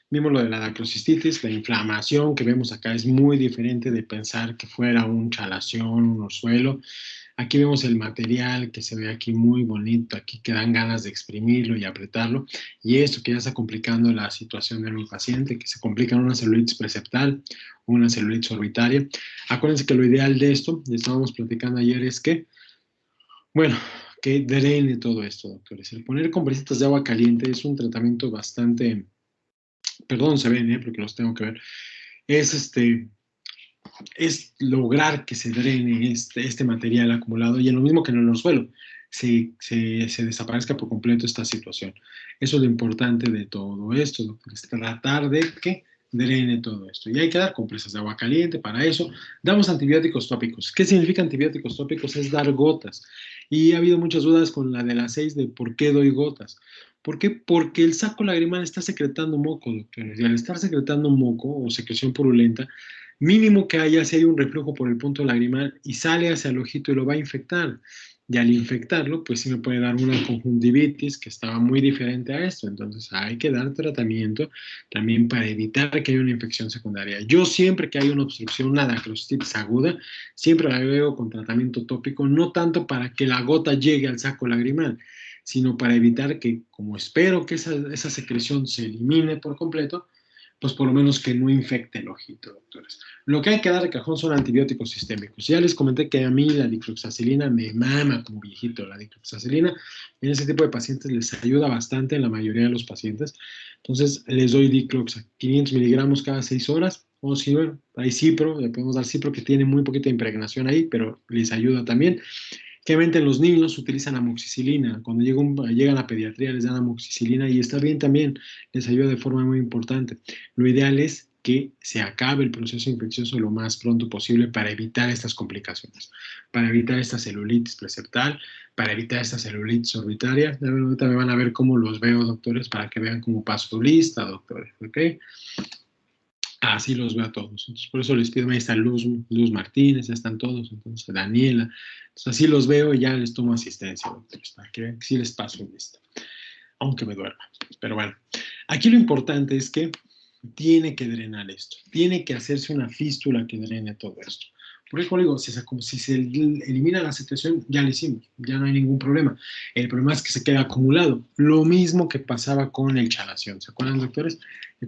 Vimos lo de la dacrocistitis, la inflamación que vemos acá es muy diferente de pensar que fuera un chalación, un orzuelo. Aquí vemos el material que se ve aquí muy bonito, aquí que dan ganas de exprimirlo y apretarlo. Y esto que ya está complicando la situación de mi paciente, que se complica en una celulitis preceptal o una celulitis orbitaria. Acuérdense que lo ideal de esto, y estábamos platicando ayer, es que, bueno, que drene todo esto, doctores. El poner compresitas de agua caliente es un tratamiento bastante, perdón, se ven, porque los tengo que ver, es es lograr que se drene este material acumulado y en lo mismo que en el suelo, se desaparezca por completo esta situación. Eso es lo importante de todo esto, doctor, es tratar de que drene todo esto. Y hay que dar compresas de agua caliente para eso. Damos antibióticos tópicos. ¿Qué significa antibióticos tópicos? Es dar gotas. Y ha habido muchas dudas con la de las 6 de por qué doy gotas. ¿Por qué? Porque el saco lagrimal está secretando moco, doctores. Y al estar secretando moco o secreción purulenta, mínimo que haya, si hay un reflujo por el punto lagrimal y sale hacia el ojito y lo va a infectar. Y al infectarlo, pues sí me puede dar una conjuntivitis que estaba muy diferente a esto. Entonces hay que dar tratamiento también para evitar que haya una infección secundaria. Yo siempre que hay una obstrucción, una dacrocistitis aguda, siempre la veo con tratamiento tópico, no tanto para que la gota llegue al saco lagrimal, sino para evitar que, como espero que esa secreción se elimine por completo, pues por lo menos que no infecte el ojito, doctores. Lo que hay que dar de cajón son antibióticos sistémicos. Ya les comenté que a mí la dicloxacilina me mama como viejito. La dicloxacilina en ese tipo de pacientes les ayuda bastante en la mayoría de los pacientes. Entonces les doy dicloxa 500 miligramos cada 6 horas. O si, bueno, hay cipro, le podemos dar cipro que tiene muy poquita impregnación ahí, pero les ayuda también. Obviamente los niños utilizan amoxicilina. Cuando llegan a pediatría les dan amoxicilina y está bien también, les ayuda de forma muy importante. Lo ideal es que se acabe el proceso infeccioso lo más pronto posible para evitar estas complicaciones, para evitar esta celulitis preceptal, para evitar esta celulitis orbitaria. Ahorita me van a ver cómo los veo, doctores, para que vean cómo paso lista, doctores, ¿ok? Así los veo a todos. Entonces, por eso les pido, ahí está Luz Martínez, ya están todos, entonces Daniela. Entonces, así los veo y ya les tomo asistencia, doctores, para que vean que sí les paso lista, aunque me duerma. Pero bueno, aquí lo importante es que tiene que drenar esto, tiene que hacerse una fístula que drene todo esto. Porque, como digo, si se elimina la secreción, ya lo hicimos, ya no hay ningún problema. El problema es que se queda acumulado. Lo mismo que pasaba con el chalación. ¿Se acuerdan, doctores?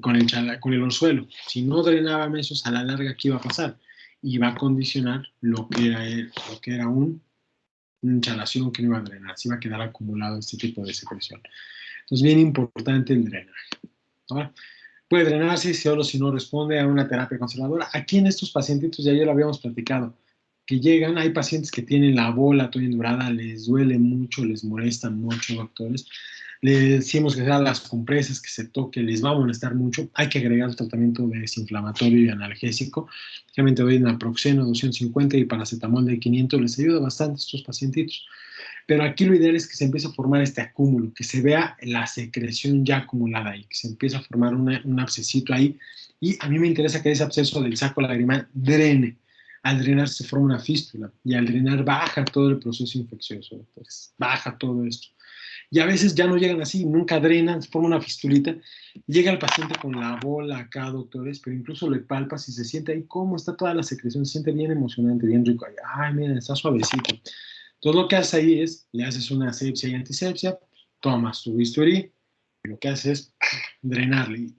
Con el orzuelo. Si no drenaba mesos, a la larga, ¿qué iba a pasar? Iba a condicionar lo que era un chalación que no iba a drenar. Se iba a quedar acumulado este tipo de secreción. Entonces, bien importante el drenaje. Ahora, puede drenarse solo si no responde a una terapia conservadora. Aquí en estos pacientitos, ya lo habíamos platicado, que llegan, hay pacientes que tienen la bola toda endurada, les duele mucho, les molesta mucho, doctores. Le decimos que sean las compresas, que se toque, les va a molestar mucho. Hay que agregar el tratamiento desinflamatorio y analgésico. Realmente doy naproxeno 250 y paracetamol de 500, les ayuda bastante a estos pacientitos. Pero aquí lo ideal es que se empiece a formar este acúmulo, que se vea la secreción ya acumulada ahí, que se empiece a formar un abscesito ahí. Y a mí me interesa que ese absceso del saco lagrimal drene. Al drenar se forma una fístula y al drenar baja todo el proceso infeccioso. Entonces, baja todo esto. Y a veces ya no llegan así, nunca drenan, se forma una fistulita. Llega el paciente con la bola acá, doctores, pero incluso le palpas y se siente ahí cómo está toda la secreción, se siente bien emocionante, bien rico. Ay, mira, está suavecito. Entonces lo que haces ahí es, le haces una asepsia y antisepsia, tomas tu bisturí, y lo que haces es drenarle, y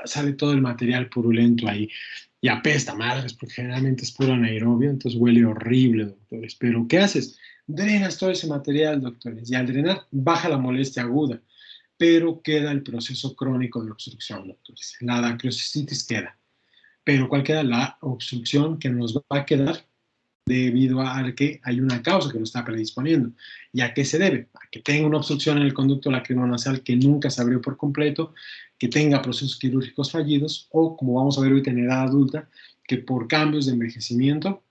sale todo el material purulento ahí, y apesta madres, porque generalmente es puro anaerobio, entonces huele horrible, doctores. Pero ¿qué haces? Drenas todo ese material, doctores, y al drenar baja la molestia aguda, pero queda el proceso crónico de obstrucción, doctores. La dacrocistitis queda, pero ¿cuál queda? La obstrucción que nos va a quedar debido a que hay una causa que lo está predisponiendo. ¿Y a qué se debe? A que tenga una obstrucción en el conducto lacrimonasal que nunca se abrió por completo, que tenga procesos quirúrgicos fallidos o, como vamos a ver hoy en edad adulta, que por cambios de envejecimiento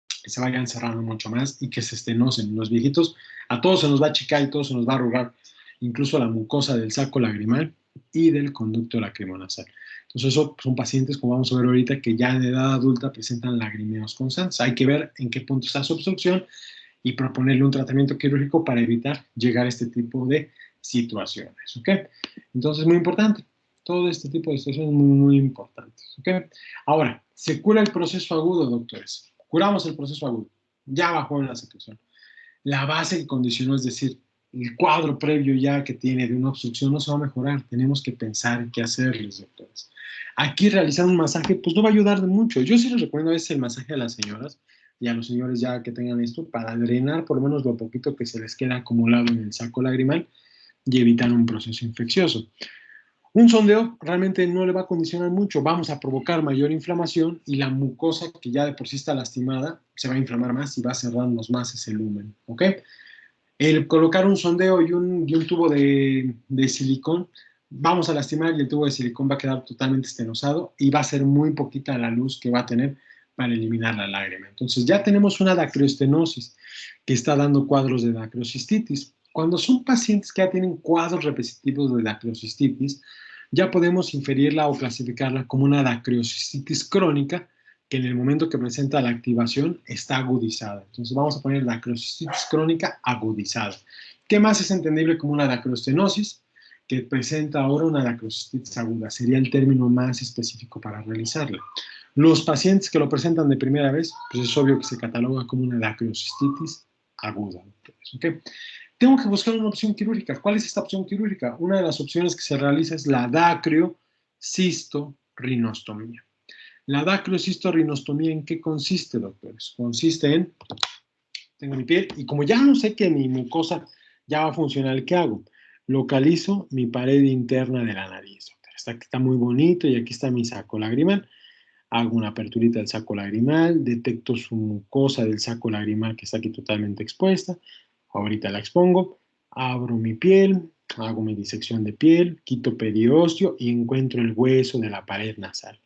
se vayan cerrando mucho más y que se estenosen. Los viejitos, a todos se nos va a achicar y todo se nos va a arrugar, incluso la mucosa del saco lagrimal y del conducto lacrimonasal. Entonces, eso son pacientes, como vamos a ver ahorita, que ya en edad adulta presentan lagrimeos constantes. Hay que ver en qué punto está su obstrucción y proponerle un tratamiento quirúrgico para evitar llegar a este tipo de situaciones. ¿Ok? Entonces, muy importante. Todo este tipo de situaciones muy, muy importantes, ¿ok? Ahora, se cura el proceso agudo, doctores. Curamos el proceso agudo. Ya bajó en la secreción. La base que condicionó, es decir, el cuadro previo ya que tiene de una obstrucción no se va a mejorar. Tenemos que pensar en qué hacerles, doctores. Aquí realizar un masaje, pues no va a ayudar de mucho. Yo sí les recomiendo a veces el masaje a las señoras y a los señores ya que tengan esto para drenar por lo menos lo poquito que se les queda acumulado en el saco lagrimal y evitar un proceso infeccioso. Un sondeo realmente no le va a condicionar mucho, vamos a provocar mayor inflamación y la mucosa que ya de por sí está lastimada se va a inflamar más y va a cerrarnos más ese lumen, ¿ok? El colocar un sondeo y un tubo de silicón, vamos a lastimar y el tubo de silicón va a quedar totalmente estenosado y va a ser muy poquita la luz que va a tener para eliminar la lágrima. Entonces ya tenemos una dacroestenosis que está dando cuadros de dacrocistitis. Cuando son pacientes que ya tienen cuadros repetitivos de dacrocistitis, ya podemos inferirla o clasificarla como una dacrocistitis crónica que en el momento que presenta la activación está agudizada. Entonces vamos a poner dacrocistitis crónica agudizada. ¿Qué más es entendible como una dacroestenosis? Que presenta ahora una dacrocistitis aguda. Sería el término más específico para realizarla. Los pacientes que lo presentan de primera vez, pues es obvio que se cataloga como una dacrocistitis aguda. ¿Okay? Tengo que buscar una opción quirúrgica. ¿Cuál es esta opción quirúrgica? Una de las opciones que se realiza es la dacriocistorrinostomía. La dacriocistorrinostomía, ¿en qué consiste, doctores? Consiste en, tengo mi piel, y como ya no sé que mi mucosa ya va a funcionar, ¿qué hago? Localizo mi pared interna de la nariz, doctores. Está muy bonito y aquí está mi saco lagrimal. Hago una aperturita del saco lagrimal, detecto su mucosa del saco lagrimal que está aquí totalmente expuesta. Ahorita la expongo, abro mi piel, hago mi disección de piel, quito periósteo y encuentro el hueso de la pared nasal.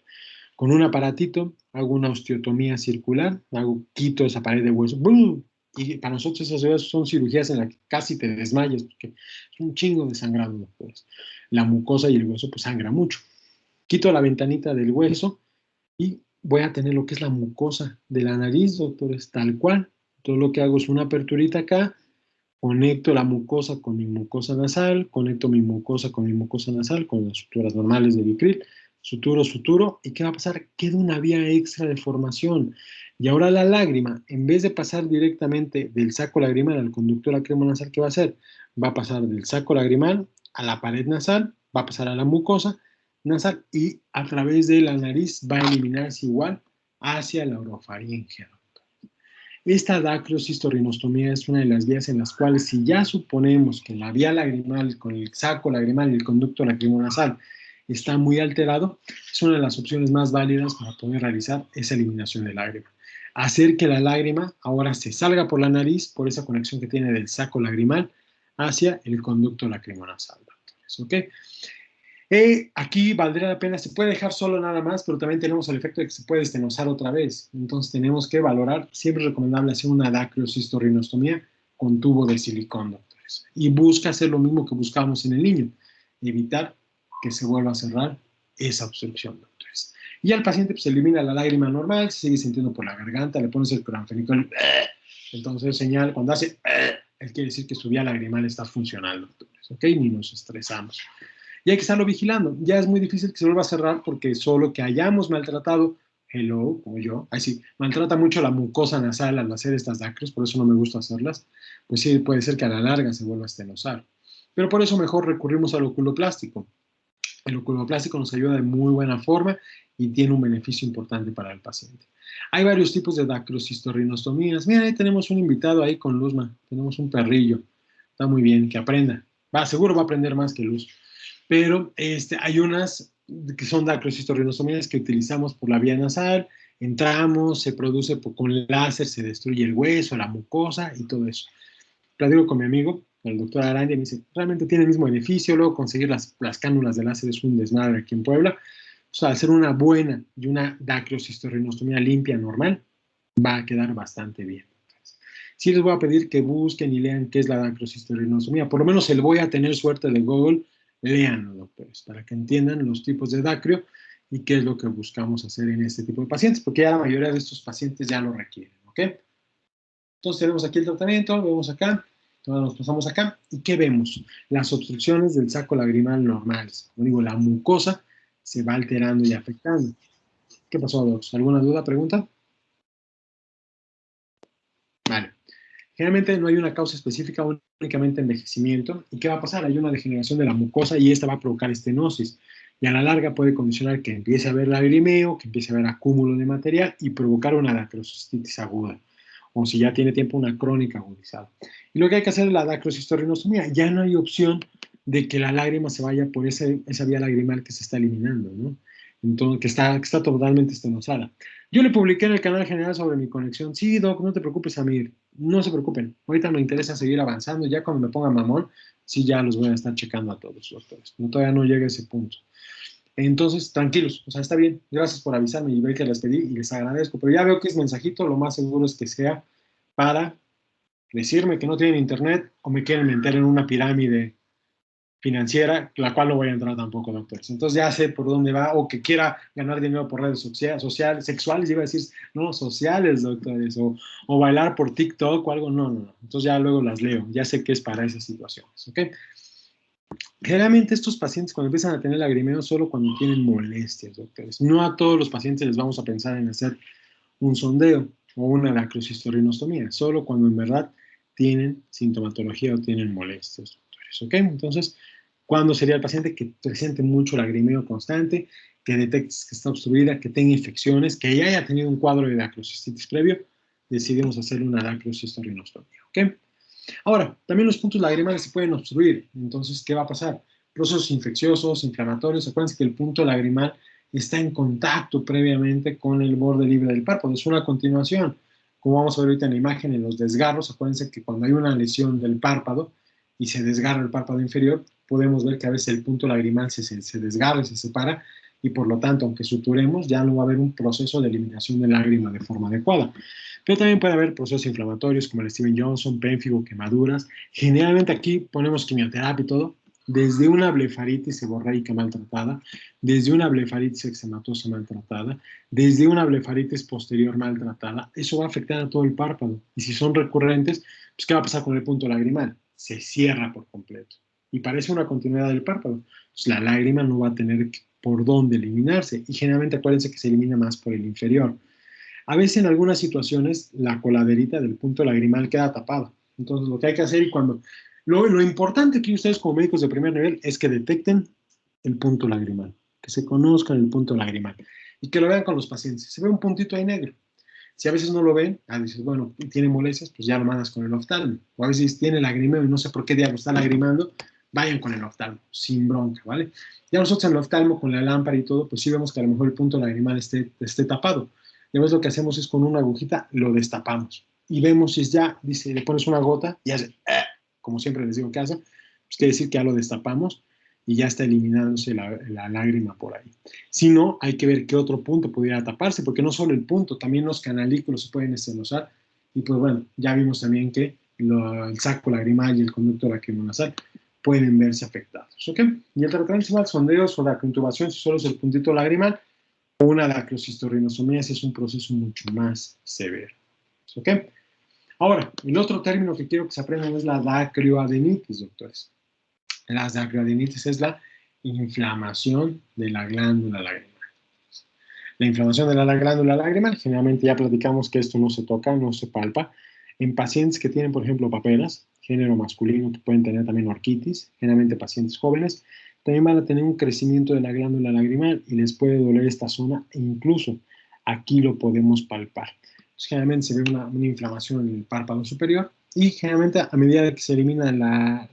Con un aparatito hago una osteotomía circular, quito esa pared de hueso, ¡bum! Y para nosotros esas son cirugías en las que casi te desmayas, porque es un chingo de sangrado después. La mucosa y el hueso pues sangra mucho. Quito la ventanita del hueso y voy a tener lo que es la mucosa de la nariz, doctores, tal cual. Todo lo que hago es una aperturita acá, conecto la mucosa con mi mucosa nasal, conecto mi mucosa con mi mucosa nasal, con las suturas normales de Vicryl, suturo, suturo, ¿y qué va a pasar? Queda una vía extra de formación. Y ahora la lágrima, en vez de pasar directamente del saco lagrimal al conducto lacrimонasal, ¿qué va a hacer? Va a pasar del saco lagrimal a la pared nasal, va a pasar a la mucosa nasal y a través de la nariz va a eliminarse igual hacia la orofaringe. Esta dacriocistorrinostomía es una de las vías en las cuales, si ya suponemos que la vía lagrimal con el saco lagrimal y el conducto lacrimonasal está muy alterado, es una de las opciones más válidas para poder realizar esa eliminación de lágrima. Hacer que la lágrima ahora se salga por la nariz, por esa conexión que tiene del saco lagrimal hacia el conducto lacrimonasal. ¿Ok? Aquí valdría la pena, se puede dejar solo nada más, pero también tenemos el efecto de que se puede estenosar otra vez. Entonces tenemos que valorar, siempre es recomendable hacer una dacriocistorrinostomía con tubo de silicón, doctores. Y busca hacer lo mismo que buscamos en el niño, evitar que se vuelva a cerrar esa obstrucción, doctores. Y al paciente pues, se elimina la lágrima normal, se sigue sintiendo por la garganta, le pones el cloranfenicol, entonces señal, cuando hace, él quiere decir que su vía lagrimal está funcionando, doctores, ¿ok? Ni nos estresamos. Y hay que estarlo vigilando. Ya es muy difícil que se vuelva a cerrar porque solo que hayamos maltratado, hello, como yo, ahí sí, maltrata mucho la mucosa nasal al hacer estas dacres, por eso no me gusta hacerlas, pues sí, puede ser que a la larga se vuelva a estenosar. Pero por eso mejor recurrimos al oculoplástico. El oculoplástico nos ayuda de muy buena forma y tiene un beneficio importante para el paciente. Hay varios tipos de dacriocistorrinostomías. Mira, ahí tenemos un invitado ahí con Luzma. Tenemos un perrillo. Está muy bien, que aprenda. Seguro va a aprender más que Luz. Pero hay unas que son dacriocistorrinostomías que utilizamos por la vía nasal. Entramos, se produce con láser, se destruye el hueso, la mucosa y todo eso. Platico con mi amigo, el doctor Arandia, me dice, realmente tiene el mismo beneficio, luego conseguir las cánulas de láser es un desmadre aquí en Puebla. O sea, hacer una buena y una dacriocistorrinostomía limpia, normal, va a quedar bastante bien. Sí les voy a pedir que busquen y lean qué es la dacriocistorrinostomía. Por lo menos el voy a tener suerte de Google, léanlo, doctores, para que entiendan los tipos de dacrio y qué es lo que buscamos hacer en este tipo de pacientes, porque ya la mayoría de estos pacientes ya lo requieren, ¿ok? Entonces tenemos aquí el tratamiento, vemos acá, Entonces nos pasamos acá. ¿Y qué vemos? Las obstrucciones del saco lagrimal normales. Como digo, la mucosa se va alterando y afectando. ¿Qué pasó, Docs? ¿Alguna duda, pregunta? Vale. Generalmente no hay una causa específica, únicamente envejecimiento. ¿Y qué va a pasar? Hay una degeneración de la mucosa y esta va a provocar estenosis. Y a la larga puede condicionar que empiece a haber lagrimeo, que empiece a haber acúmulo de material y provocar una dacrocititis aguda. O si ya tiene tiempo, una crónica agudizada. Y lo que hay que hacer es la dacrocistostomía. Ya no hay opción de que la lágrima se vaya por esa vía lagrimal que se está eliminando, ¿no? Entonces, que está totalmente estenosada. Yo le publiqué en el canal general sobre mi conexión. Sí, Doc, no te preocupes, Amir. No se preocupen. Ahorita me interesa seguir avanzando. Ya cuando me ponga mamón, sí, ya los voy a estar checando a todos, doctores. No, todavía no llega a ese punto. Entonces, tranquilos. O sea, está bien. Gracias por avisarme y ver que les pedí y les agradezco. Pero ya veo que es mensajito. Lo más seguro es que sea para decirme que no tienen internet o me quieren meter en una pirámide financiera, la cual no voy a entrar tampoco, doctores. Entonces ya sé por dónde va, o que quiera ganar dinero por redes sociales, sexuales, iba a decir, no, sociales, doctores, o bailar por TikTok o algo, no, no, no. Entonces ya luego las leo, ya sé que es para esas situaciones, ¿ok? Generalmente estos pacientes cuando empiezan a tener lagrimeo solo cuando tienen molestias, doctores. No a todos los pacientes les vamos a pensar en hacer un sondeo o una dacrocistostomía, solo cuando en verdad tienen sintomatología o tienen molestias, doctores, ¿ok? Entonces, ¿cuándo sería el paciente que presente mucho lagrimeo constante, que detectes que está obstruida, que tenga infecciones, que ya haya tenido un cuadro de dacrocistitis previo? Decidimos hacer una dacrocistostomía, ¿ok? Ahora, también los puntos lagrimales se pueden obstruir. Entonces, ¿qué va a pasar? Procesos infecciosos, inflamatorios. Acuérdense que el punto lagrimal está en contacto previamente con el borde libre del párpado. Es una continuación. Como vamos a ver ahorita en la imagen, en los desgarros, acuérdense que cuando hay una lesión del párpado y se desgarra el párpado inferior, podemos ver que a veces el punto lagrimal se desgarra y se separa y por lo tanto, aunque suturemos, ya no va a haber un proceso de eliminación de lágrima de forma adecuada. Pero también puede haber procesos inflamatorios como el Steven Johnson, pénfigo, quemaduras. Generalmente aquí ponemos quimioterapia y todo, desde una blefaritis seborreica maltratada, desde una blefaritis eczematosa maltratada, desde una blefaritis posterior maltratada. Eso va a afectar a todo el párpado. Y si son recurrentes, pues ¿qué va a pasar con el punto lagrimal? Se cierra por completo. Y parece una continuidad del párpado. Pues la lágrima no va a tener por dónde eliminarse. Y generalmente acuérdense que se elimina más por el inferior. A veces en algunas situaciones la coladerita del punto lagrimal queda tapada. Entonces lo que hay que hacer y cuando... Lo importante que ustedes como médicos de primer nivel es que detecten el punto lagrimal, que se conozcan el punto lagrimal y que lo vean con los pacientes. Se ve un puntito ahí negro. Si a veces no lo ven, dices, bueno, tiene molestias, pues ya lo mandas con el oftalmo. O a veces tiene lagrimeo y no sé por qué diablo está lagrimando, vayan con el oftalmo, sin bronca, ¿vale? Ya nosotros en el oftalmo, con la lámpara y todo, pues sí vemos que a lo mejor el punto lagrimal esté tapado. Y a veces lo que hacemos es con una agujita lo destapamos. Y vemos si es ya, dice, le pones una gota y hace, como siempre les digo que hace, pues quiere decir que ya lo destapamos y ya está eliminándose la lágrima por ahí. Si no, hay que ver qué otro punto pudiera taparse, porque no solo el punto, también los canalículos se pueden estenosar. Y pues bueno, ya vimos también que el saco lagrimal y el conducto lacrimosal pueden verse afectados. ¿Ok? Y el tratamiento igual, sondeos o la intubación, si solo es el puntito lagrimal, o una dacrocistostomía es un proceso mucho más severo. ¿Ok? Ahora, el otro término que quiero que se aprendan es la dacrioadenitis, doctores. La dacrioadenitis es la inflamación de la glándula lagrimal. La inflamación de la glándula lagrimal, generalmente ya platicamos que esto no se toca, no se palpa. En pacientes que tienen, por ejemplo, paperas, género masculino, que pueden tener también orquitis, generalmente pacientes jóvenes, también van a tener un crecimiento de la glándula lagrimal y les puede doler esta zona e incluso aquí lo podemos palpar. Entonces, generalmente se ve una inflamación en el párpado superior y generalmente a medida que se elimina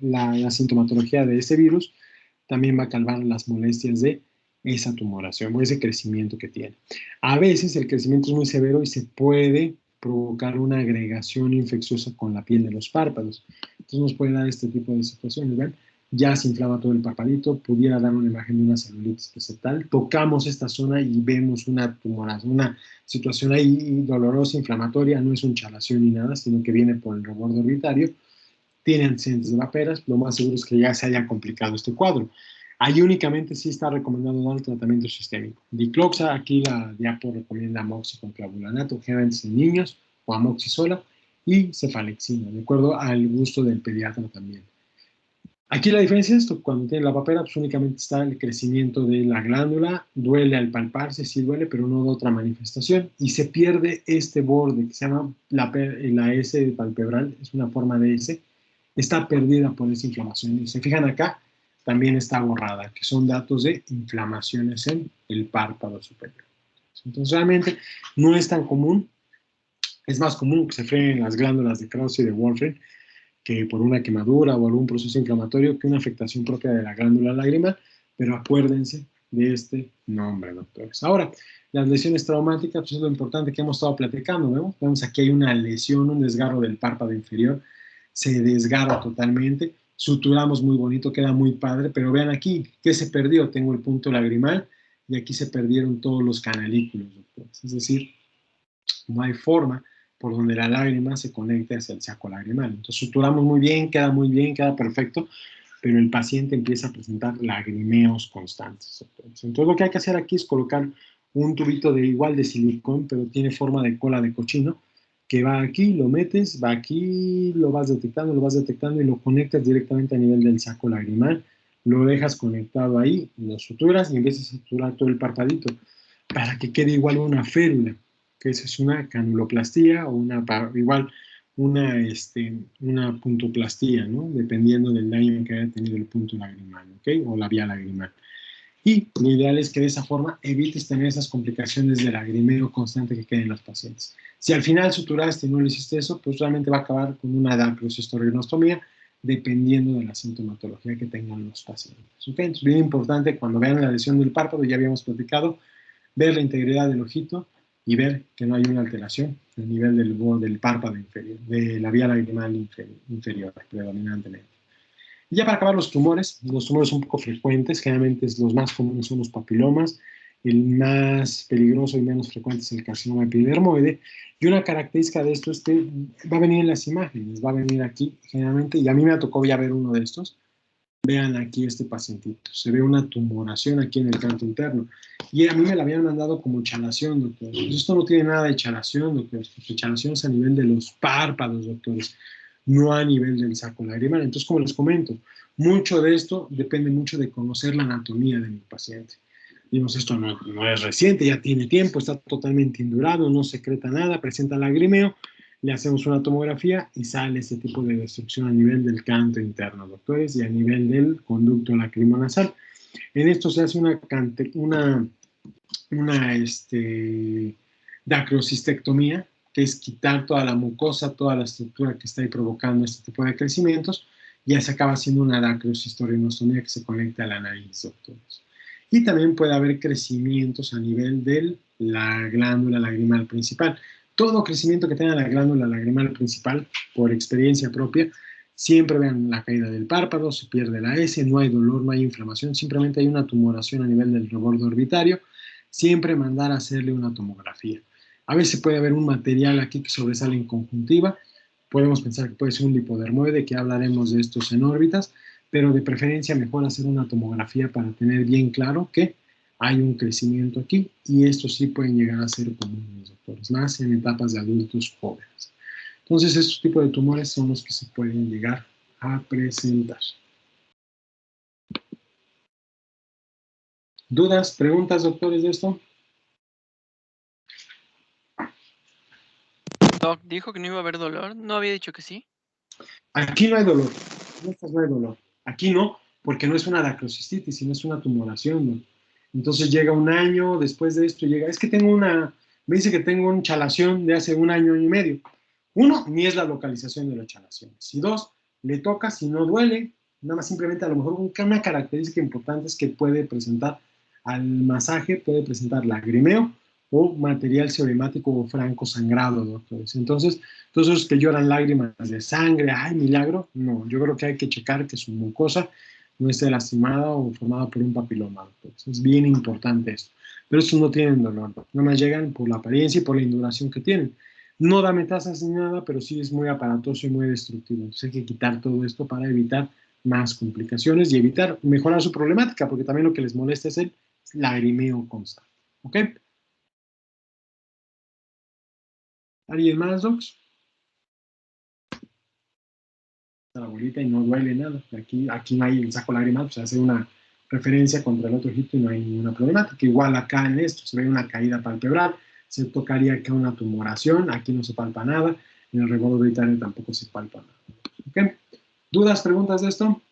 la sintomatología de ese virus, también va a calmar las molestias de esa tumoración o ese crecimiento que tiene. A veces el crecimiento es muy severo y se puede provocar una agregación infecciosa con la piel de los párpados. Entonces nos puede dar este tipo de situaciones, ¿ven? Ya se inflama todo el parpadito, pudiera dar una imagen de una celulitis septal. Tocamos esta zona y vemos una tumoración, una situación ahí dolorosa, inflamatoria, no es un chalación ni nada, sino que viene por el rebordo orbitario. Tiene antecedentes de paperas, lo más seguro es que ya se haya complicado este cuadro. Ahí únicamente sí está recomendado dar el tratamiento sistémico. Dicloxa, aquí la diapo recomienda amoxicillin con clavulanato, generalmente en niños, o amoxi sola, y cefalexina, de acuerdo al gusto del pediatra también. Aquí la diferencia es esto, cuando tiene la papera, pues únicamente está el crecimiento de la glándula, duele al palparse, sí duele, pero no da otra manifestación, y se pierde este borde que se llama la S palpebral, es una forma de S, está perdida por esa inflamación. Y se fijan acá, también está borrada, que son datos de inflamaciones en el párpado superior. Entonces realmente no es tan común, es más común que se frenen las glándulas de Krause y de Wolfram, que por una quemadura o algún proceso inflamatorio que una afectación propia de la glándula lagrimal, pero acuérdense de este nombre, doctores. Ahora, las lesiones traumáticas, pues es lo importante que hemos estado platicando, ¿no? Vemos aquí hay una lesión, un desgarro del párpado inferior, se desgarra totalmente, suturamos muy bonito, queda muy padre, pero vean aquí, ¿qué se perdió? Tengo el punto lagrimal y aquí se perdieron todos los canalículos, doctores. Es decir, no hay forma por donde la lágrima se conecte hacia el saco lagrimal. Entonces suturamos muy bien, queda perfecto, pero el paciente empieza a presentar lagrimeos constantes. Entonces lo que hay que hacer aquí es colocar un tubito de igual de silicón, pero tiene forma de cola de cochino, que va aquí, lo metes, va aquí, lo vas detectando y lo conectas directamente a nivel del saco lagrimal, lo dejas conectado ahí, lo suturas y empiezas a suturar todo el parpadito para que quede igual una férula, que esa es una canuloplastía o igual una puntoplastía, ¿no? Dependiendo del daño que haya tenido el punto lagrimal, ¿ok? O la vía lagrimal. Y lo ideal es que de esa forma evites tener esas complicaciones de lagrimeo constante que queden en los pacientes. Si al final suturaste y no le hiciste eso, pues realmente va a acabar con una dacroshistorionostomía, dependiendo de la sintomatología que tengan los pacientes. ¿Ok? Entonces, bien importante, cuando vean la lesión del párpado, ya habíamos platicado, ver la integridad del ojito y ver que no hay una alteración a nivel del párpado inferior, de la vía lagrimal inferior predominantemente. Y ya para acabar los tumores un poco frecuentes, generalmente los más comunes son los papilomas, el más peligroso y menos frecuente es el carcinoma epidermoide, y una característica de esto es que va a venir en las imágenes, va a venir aquí generalmente, y a mí me tocó ya ver uno de estos. Vean aquí este pacientito, se ve una tumoración aquí en el canto interno. Y a mí me la habían mandado como chalación, doctor. Pues esto no tiene nada de chalación, doctor. Chalación es a nivel de los párpados, doctores, no a nivel del saco lagrimal. Entonces, como les comento, mucho de esto depende mucho de conocer la anatomía de mi paciente. Digamos, esto no es reciente, ya tiene tiempo, está totalmente indurado, no secreta nada, presenta lagrimeo, le hacemos una tomografía y sale este tipo de destrucción a nivel del canto interno, doctores, y a nivel del conducto lacrimonasal. En esto se hace una dacrocistectomía, que es quitar toda la mucosa, toda la estructura que está ahí provocando este tipo de crecimientos, y ya se acaba haciendo una dacrochistorionostomía que se conecta a la nariz, doctores. Y también puede haber crecimientos a nivel de la glándula lagrimal principal. Todo crecimiento que tenga la glándula lagrimal principal, por experiencia propia, siempre vean la caída del párpado, se pierde la S, no hay dolor, no hay inflamación, simplemente hay una tumoración a nivel del reborde orbitario, siempre mandar a hacerle una tomografía. A veces puede haber un material aquí que sobresale en conjuntiva, podemos pensar que puede ser un lipodermoide, que hablaremos de estos en órbitas, pero de preferencia mejor hacer una tomografía para tener bien claro que hay un crecimiento aquí y estos sí pueden llegar a ser comunes, doctores, más en etapas de adultos jóvenes. Entonces, estos tipos de tumores son los que se pueden llegar a presentar. ¿Dudas, preguntas, doctores, de esto? Doc, dijo que no iba a haber dolor. ¿No había dicho que sí? Aquí no hay dolor. En estas no hay dolor. Aquí no, porque no es una dacrocistitis, sino es una tumoración, ¿no? Entonces llega un año después de esto, llega, es que me dice que tengo un chalación de hace un año y medio. Uno, ni es la localización de las chalaciones. Y dos, le toca si no duele, nada más simplemente a lo mejor una característica importante es que puede presentar al masaje, puede presentar lagrimeo o material pseudemático o franco sangrado, doctores. Entonces, todos esos que lloran lágrimas de sangre, ay, milagro, no, yo creo que hay que checar que su mucosa no esté lastimada o formada por un papiloma, doctores. Es bien importante esto. Pero estos no tienen dolor, nada más llegan por la apariencia y por la induración que tienen. No da metástasis ni nada, pero sí es muy aparatoso y muy destructivo. Entonces hay que quitar todo esto para evitar más complicaciones y evitar mejorar su problemática, porque también lo que les molesta es el lagrimeo constante. ¿Ok? ¿Alguien más, Docs? la bolita y no duele nada. Aquí no hay el saco lagrimal, pues hace una referencia contra el otro ojito y no hay ninguna problemática. Igual acá en esto se ve una caída palpebral, se tocaría acá una tumoración, aquí no se palpa nada, en el rebordo orbitario tampoco se palpa nada. ¿Okay? ¿Dudas, preguntas de esto?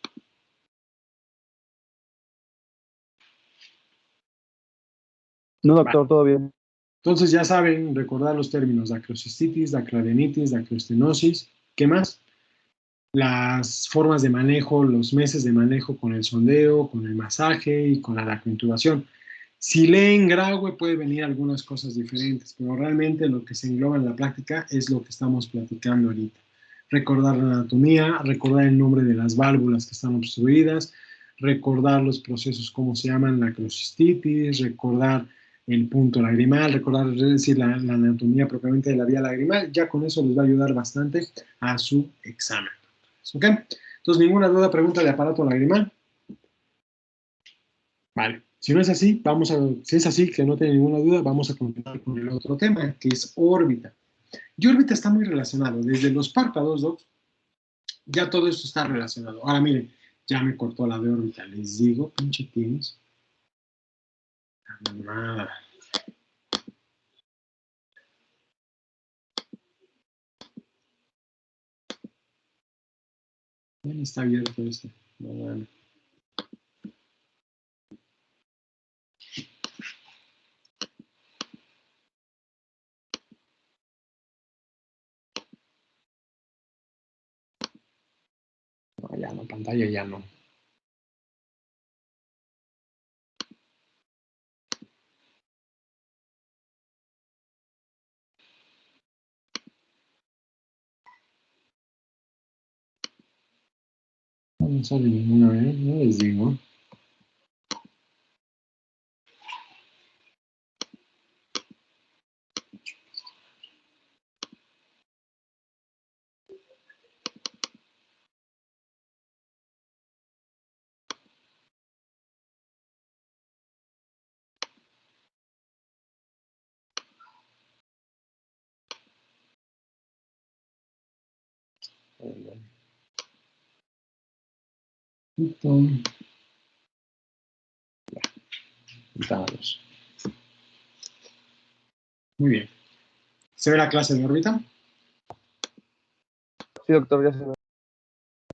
No, doctor, todo bien. Entonces ya saben recordar los términos dacrocistitis, dacroadenitis, dacroestenosis. ¿Qué más? Las formas de manejo, los meses de manejo con el sondeo, con el masaje y con la dacrointubación. Si leen Graue puede venir algunas cosas diferentes, pero realmente lo que se engloba en la práctica es lo que estamos platicando ahorita. Recordar la anatomía, recordar el nombre de las válvulas que están obstruidas, recordar los procesos, cómo se llaman, la acrocistitis, recordar el punto lagrimal, recordar, es decir, la anatomía propiamente de la vía lagrimal. Ya con eso les va a ayudar bastante a su examen. ¿Ok? Entonces, ninguna duda, pregunta de aparato lagrimal. Vale. Si no es así, si es así, que no tiene ninguna duda, vamos a continuar con el otro tema, que es órbita. Y órbita está muy relacionado. Desde los párpados, Doc, ya todo esto está relacionado. Ahora, miren, ya me cortó la de órbita. Les digo, pinche tienes. Nada. Bien, está abierto esto. Bueno. No, ya no, pantalla ya no. No sale ninguna vez, no les digo. Ya, quitamos. Muy bien. ¿Se ve la clase de órbita? Sí, doctor, ya se ve.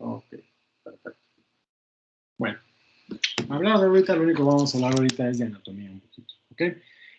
Ok, perfecto. Bueno, hablar de órbita, lo único que vamos a hablar ahorita es de anatomía un poquito, ¿ok?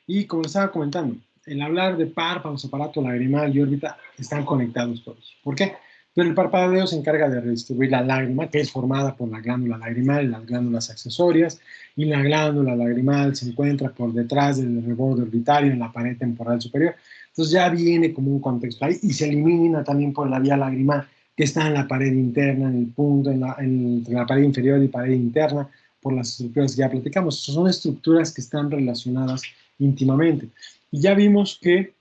Y como estaba comentando, el hablar de párpados, aparato lagrimal y órbita están conectados todos. ¿Por qué? Pero el parpadeo se encarga de redistribuir la lágrima, que es formada por la glándula lagrimal y las glándulas accesorias, y la glándula lagrimal se encuentra por detrás del reborde orbitario en la pared temporal superior. Entonces ya viene como un contexto ahí y se elimina también por la vía lagrimal, que está en la pared interna, en el punto, entre la pared inferior y pared interna, por las estructuras que ya platicamos. Son estructuras que están relacionadas íntimamente. Y ya vimos que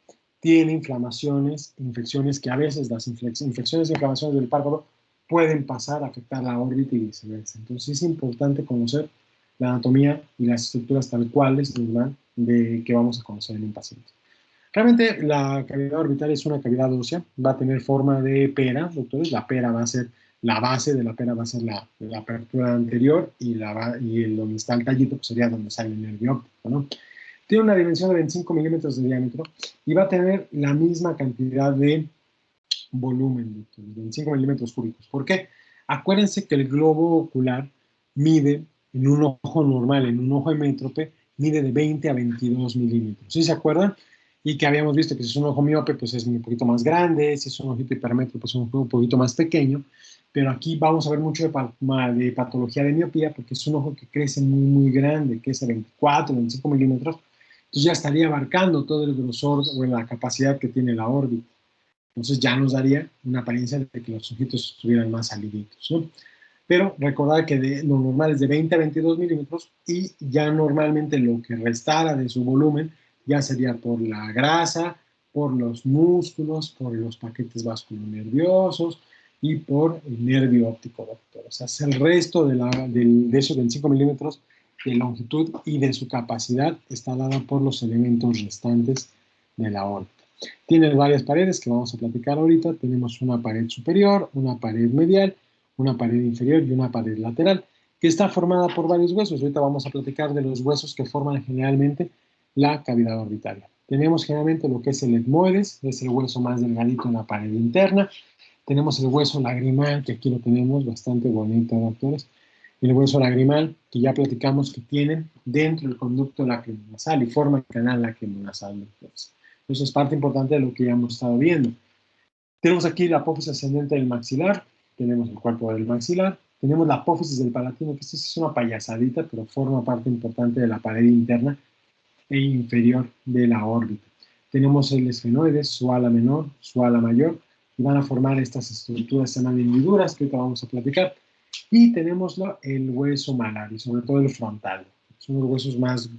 tiene inflamaciones, infecciones, que a veces las infecciones e inflamaciones del párpado pueden pasar a afectar la órbita y viceversa. Entonces es importante conocer la anatomía y las estructuras tal cuales, ¿verdad?, de que vamos a conocer en un paciente. Realmente la cavidad orbital es una cavidad ósea, va a tener forma de pera, doctores. La pera va a ser, la base de la pera va a ser la apertura anterior y el donde está el tallito pues sería donde sale el nervio óptico, ¿no? Tiene una dimensión de 25 milímetros de diámetro y va a tener la misma cantidad de volumen, doctores, 25 milímetros cúbicos. ¿Por qué? Acuérdense que el globo ocular mide en un ojo normal, en un ojo hemétrope, mide de 20 a 22 milímetros. ¿Sí se acuerdan? Y que habíamos visto que si es un ojo miope, pues es un poquito más grande, si es un ojito hipermétrope, pues es un poquito más pequeño, pero aquí vamos a ver mucho de patología de miopía, porque es un ojo que crece muy, muy grande, que es de 24, 25 milímetros, entonces ya estaría abarcando todo el grosor o la capacidad que tiene la órbita. Entonces ya nos daría una apariencia de que los ojitos estuvieran más saliditos, ¿no? Pero recordar que lo normal es de 20 a 22 milímetros y ya normalmente lo que restara de su volumen ya sería por la grasa, por los músculos, por los paquetes vasculonerviosos y por el nervio óptico, doctor. O sea, es el resto de esos 25 milímetros de longitud y de su capacidad está dada por los elementos restantes de la órbita. Tiene varias paredes que vamos a platicar ahorita. Tenemos una pared superior, una pared medial, una pared inferior y una pared lateral, que está formada por varios huesos. Ahorita vamos a platicar de los huesos que forman generalmente la cavidad orbitaria. Tenemos generalmente lo que es el etmoides, es el hueso más delgadito en la pared interna. Tenemos el hueso lagrimal, que aquí lo tenemos, bastante bonito, doctores. El hueso lagrimal, que ya platicamos que tiene dentro del conducto lacrimонasal y forma el canal lacrimонasal, doctores. Eso es parte importante de lo que ya hemos estado viendo. Tenemos aquí la apófisis ascendente del maxilar, tenemos el cuerpo del maxilar, tenemos la apófisis del palatino, que esta es una payasadita, pero forma parte importante de la pared interna e inferior de la órbita. Tenemos el esfenoides, su ala menor, su ala mayor, y van a formar estas estructuras que se llaman hendiduras, que ahorita vamos a platicar. Y tenemos el hueso malar, y sobre todo el frontal. Son los huesos más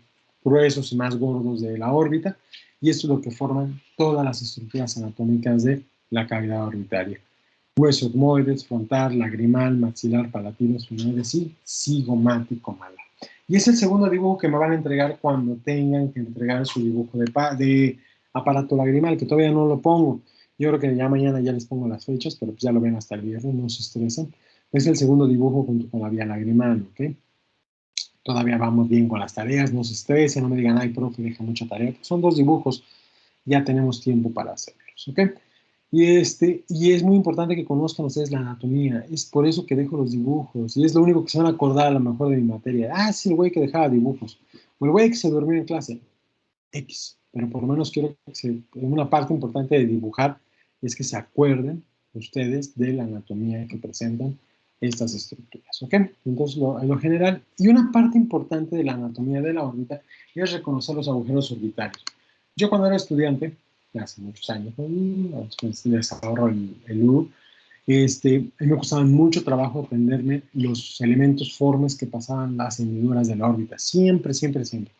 gruesos y más gordos de la órbita, y esto es lo que forman todas las estructuras anatómicas de la cavidad orbitaria. Hueso etmoides, frontal, lagrimal, maxilar, palatino, esfenoides y cigomático malar. Y es el segundo dibujo que me van a entregar cuando tengan que entregar su dibujo de aparato lagrimal, que todavía no lo pongo. Yo creo que ya mañana ya les pongo las fechas, pero pues ya lo ven hasta el viernes, no se estresen. Es el segundo dibujo junto con la vía lagrimal, ¿ok? Todavía vamos bien con las tareas, no se estresen, no me digan, ay, profe, deja mucha tarea. Pues son 2 dibujos, ya tenemos tiempo para hacerlos, ¿ok? Y es muy importante que conozcan ustedes la anatomía, es por eso que dejo los dibujos, y es lo único que se van a acordar a lo mejor de mi materia. Ah, sí, el güey que dejaba dibujos, o el güey que se durmió en clase, X, pero por lo menos quiero que una parte importante de dibujar es que se acuerden ustedes de la anatomía que presentan estas estructuras, ¿ok? Entonces, en lo general, y una parte importante de la anatomía de la órbita es reconocer los agujeros orbitarios. Yo cuando era estudiante, hace muchos años, después les ahorro el U, a mí me costaba mucho trabajo aprenderme los elementos formes que pasaban las hendiduras de la órbita, siempre, siempre, siempre.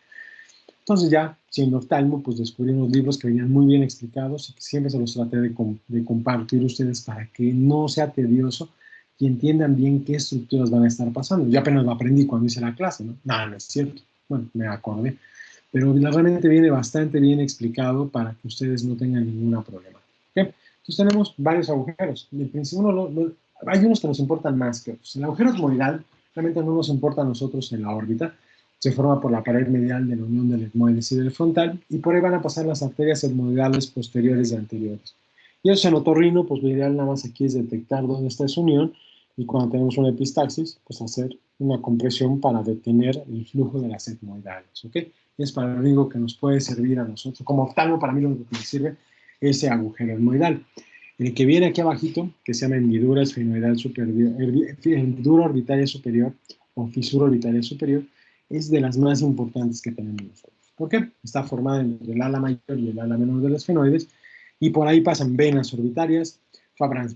Entonces ya, siendo oftalmo, pues descubrí unos libros que venían muy bien explicados y que siempre se los traté de compartir a ustedes para que no sea tedioso y entiendan bien qué estructuras van a estar pasando. Yo apenas lo aprendí cuando hice la clase, ¿no? Nada, no es cierto. Bueno, me acordé. Pero realmente viene bastante bien explicado para que ustedes no tengan ningún problema. ¿Okay? Entonces tenemos varios agujeros. En principio hay unos que nos importan más que otros. El agujero etmoidal realmente no nos importa a nosotros en la órbita. Se forma por la pared medial de la unión del etmoides y del frontal, y por ahí van a pasar las arterias etmoidales posteriores y anteriores. Y eso en otorrino, pues lo ideal nada más aquí es detectar dónde está esa unión, y cuando tenemos una epistaxis, pues hacer una compresión para detener el flujo de las etmoidales, ¿ok? Es para lo único que nos puede servir a nosotros. Como oftalmo, para mí lo único que me sirve es ese agujero etmoidal. El que viene aquí abajito, que se llama hendidura esfenoidal superior, hendidura orbitaria superior o fisura orbitaria superior, es de las más importantes que tenemos nosotros. ¿Por qué? Está formada entre el ala mayor y el ala menor de los esfenoides, y por ahí pasan venas orbitarias,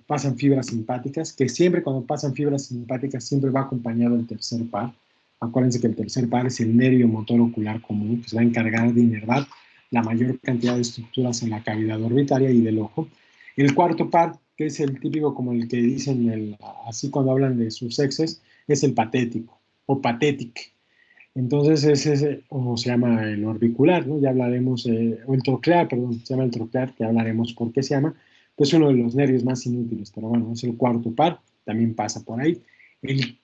pasan fibras simpáticas, que siempre cuando pasan fibras simpáticas siempre va acompañado del tercer par. Acuérdense que el tercer par es el nervio motor ocular común, que se va a encargar de inervar la mayor cantidad de estructuras en la cavidad orbitaria y del ojo. El cuarto par, que es el típico como el que dicen así cuando hablan de sus sexes, es el patético o patétic. Entonces ese, o se llama el orbicular, ¿no? Ya hablaremos, o el troclear, perdón, se llama el troclear, que hablaremos por qué se llama, pues uno de los nervios más inútiles, pero bueno, es el cuarto par, también pasa por ahí. El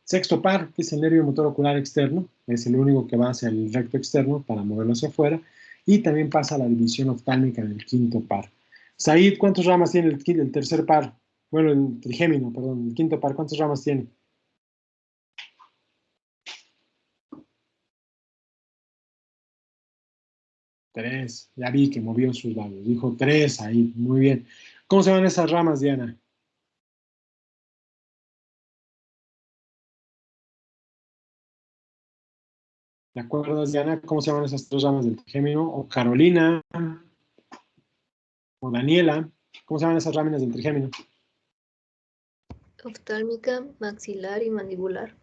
sexto par, que es el nervio motor ocular externo, es el único que va hacia el recto externo para moverlo hacia afuera, y también pasa la división oftálmica del quinto par. Said, ¿cuántas ramas tiene el tercer par? Bueno, el trigémino, perdón, el quinto par, ¿cuántas ramas tiene? 3, ya vi que movió sus labios. Dijo 3 ahí, muy bien. ¿Cómo se llaman esas ramas, Diana? ¿Te acuerdas, Diana, cómo se llaman esas 3 ramas del trigémino? O Carolina, o Daniela, ¿cómo se llaman esas láminas del trigémino? Oftálmica, maxilar y mandibular.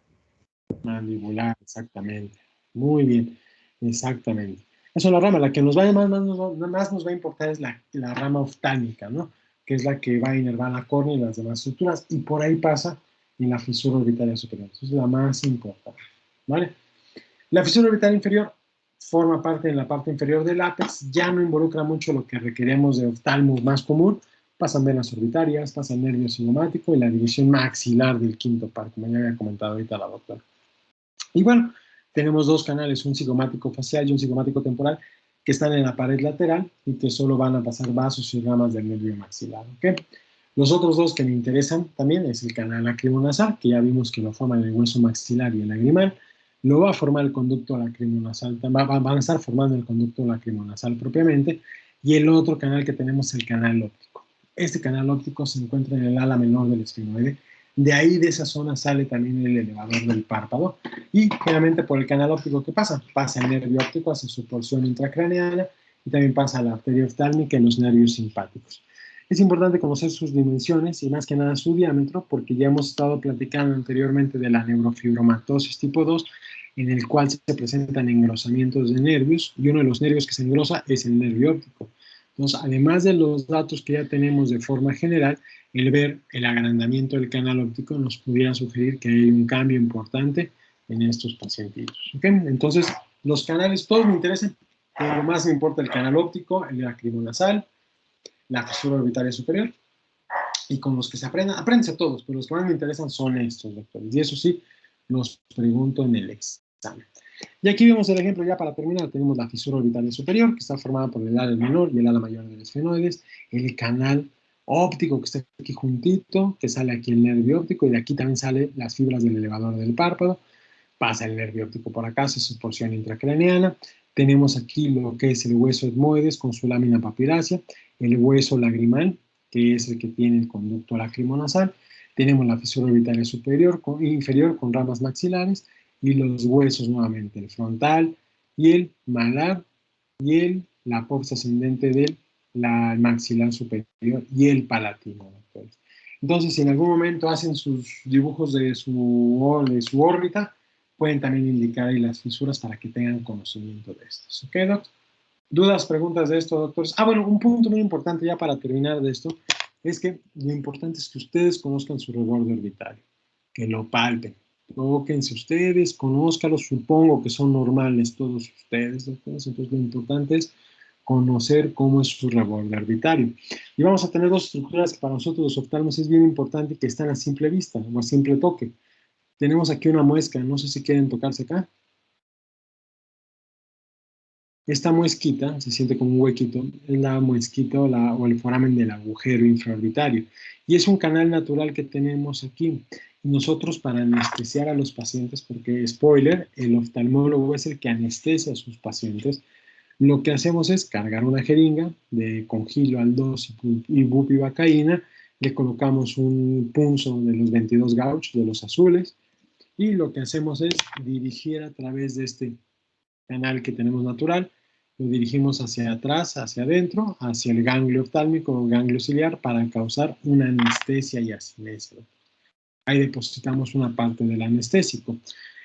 Mandibular, exactamente. Muy bien, exactamente. Esa es la rama, la que nos va más nos va a importar es la rama oftálmica, ¿no? Que es la que va a inervar la córnea y las demás estructuras, y por ahí pasa en la fisura orbitaria superior. Esa es la más importante, ¿vale? La fisura orbitaria inferior forma parte en la parte inferior del ápex, ya no involucra mucho lo que requerimos de oftalmo más común, pasan venas orbitarias, pasa el nervio cigomático y la división maxilar del quinto par, como ya había comentado ahorita la doctora. Y bueno, tenemos dos canales, un cigomático facial y un cigomático temporal, que están en la pared lateral y que solo van a pasar vasos y ramas del nervio maxilar, ¿ok? Los otros dos que me interesan también es el canal lacrimonasal, que ya vimos que lo forman el hueso maxilar y el lagrimal. Lo va a formar el conducto lacrimonasal, van a estar formando el conducto lacrimonasal propiamente, y el otro canal que tenemos es el canal óptico. Este canal óptico se encuentra en el ala menor del esfenoide. De ahí, de esa zona, sale también el elevador del párpado. Y generalmente por el canal óptico, ¿qué pasa? Pasa el nervio óptico hacia su porción intracraneana y también pasa la arteria oftálmica y los nervios simpáticos. Es importante conocer sus dimensiones y más que nada su diámetro, porque ya hemos estado platicando anteriormente de la neurofibromatosis tipo 2, en el cual se presentan engrosamientos de nervios, y uno de los nervios que se engrosa es el nervio óptico. Entonces, además de los datos que ya tenemos de forma general, el ver el agrandamiento del canal óptico nos pudiera sugerir que hay un cambio importante en estos pacientitos. ¿Okay? Entonces, los canales, todos me interesan, pero más me importa el canal óptico, el lacrimonasal, la fisura orbitaria superior, y con los que se aprendan, apréndense todos, pero los que más me interesan son estos, doctores, y eso sí, los pregunto en el examen. Y aquí vemos el ejemplo, ya para terminar, tenemos la fisura orbitaria superior, que está formada por el ala menor y el ala mayor de los esfenoides, el canal óptico que está aquí juntito, que sale aquí el nervio óptico, y de aquí también salen las fibras del elevador del párpado, pasa el nervio óptico por acá, hacia su porción intracraneana. Tenemos aquí lo que es el hueso etmoides con su lámina papirácea, el hueso lagrimal, que es el que tiene el conducto lacrimonasal. Tenemos la fisura orbitaria superior inferior con ramas maxilares y los huesos nuevamente, el frontal y el malar y la apófisis ascendente del maxilar superior y el palatino, doctores. Entonces, si en algún momento hacen sus dibujos de su órbita, pueden también indicar ahí las fisuras para que tengan conocimiento de estos. ¿Ok, doctor? ¿Dudas, preguntas de esto, doctores? Bueno, un punto muy importante ya para terminar de esto, es que lo importante es que ustedes conozcan su reborde orbitario, que lo palpen. Tóquense ustedes, conózcalos, supongo que son normales todos ustedes, doctores, entonces lo importante es conocer cómo es su reborde orbitario. Y vamos a tener dos estructuras que para nosotros los oftalmos es bien importante, que están a simple vista o a simple toque. Tenemos aquí una muesca, no sé si quieren tocarse acá. Esta muesquita, se siente como un huequito, es la muesquita o el foramen del agujero infraorbitario. Y es un canal natural que tenemos aquí. Nosotros, para anestesiar a los pacientes, porque spoiler, el oftalmólogo es el que anestesia a sus pacientes, lo que hacemos es cargar una jeringa con Gilo, Aldós y bupivacaína, le colocamos un punzo de los 22 gauge, de los azules, y lo que hacemos es dirigir a través de este canal que tenemos natural, lo dirigimos hacia atrás, hacia adentro, hacia el ganglio oftálmico o ganglio ciliar para causar una anestesia y asinesia. Ahí depositamos una parte del anestésico.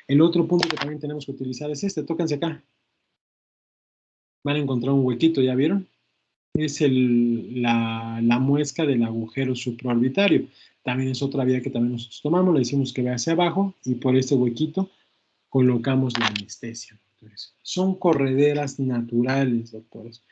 El otro punto que también tenemos que utilizar es este, tóquense acá. Van a encontrar un huequito, ¿ya vieron? Es la muesca del agujero supraorbitario. También es otra vía que también nosotros tomamos, le decimos que ve hacia abajo y por este huequito colocamos la anestesia. Doctores. Son correderas naturales, doctores,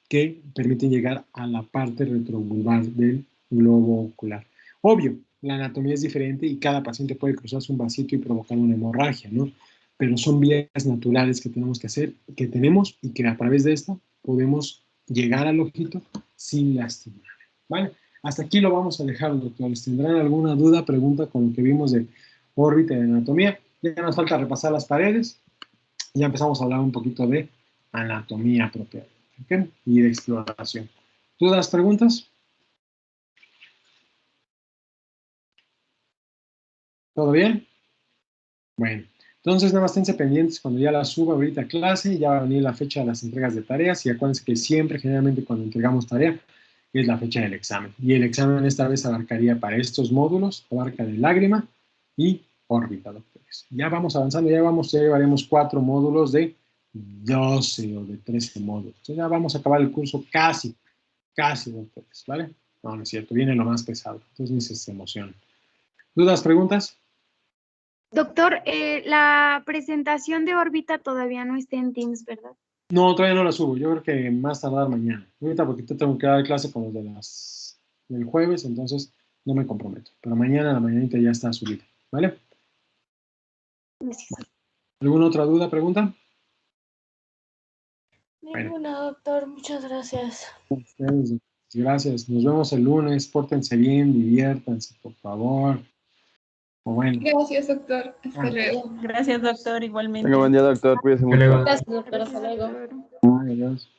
que permiten llegar a la parte retrovulvar del globo ocular. Obvio, la anatomía es diferente y cada paciente puede cruzarse un vasito y provocar una hemorragia, ¿no? Pero son vías naturales que tenemos que hacer, que tenemos y que a través de esto podemos llegar al ojito sin lastimar, ¿vale? Hasta aquí lo vamos a dejar, doctores. ¿Tendrán alguna duda, pregunta con lo que vimos de órbita y de anatomía? Ya nos falta repasar las paredes. Ya empezamos a hablar un poquito de anatomía propia, ¿okay? Y de exploración. ¿Dudas, preguntas? ¿Todo bien? Bueno, entonces nada más esténse pendientes cuando ya la suba ahorita a clase, ya va a venir la fecha de las entregas de tareas y acuérdense que siempre, generalmente cuando entregamos tarea, es la fecha del examen. Y el examen esta vez abarcaría para estos módulos, abarca de lágrima y órbita, doctores. Ya vamos avanzando, ya llevaremos 4 módulos de 12 o de 13 módulos. Entonces ya vamos a acabar el curso casi, doctores, ¿vale? No, no es cierto, viene lo más pesado. Entonces ni se emocionen. ¿Dudas, preguntas? Doctor, la presentación de órbita todavía no está en Teams, ¿verdad? No, todavía no la subo. Yo creo que más tardar mañana. Ahorita porque tengo que dar clase con los de el jueves, entonces no me comprometo. Pero mañana a la mañanita ya está subida, ¿vale? Gracias. ¿Alguna otra duda, pregunta? Ninguna, doctor. Muchas gracias. Ustedes, gracias. Nos vemos el lunes. Pórtense bien, diviértanse, por favor. O bueno. Gracias, doctor. Hasta luego. Gracias, doctor, igualmente. Tenga buen día, doctor. Cuídese Hasta mucho. luego. Gracias, doctor. Hasta Gracias, luego. doctor. Adiós.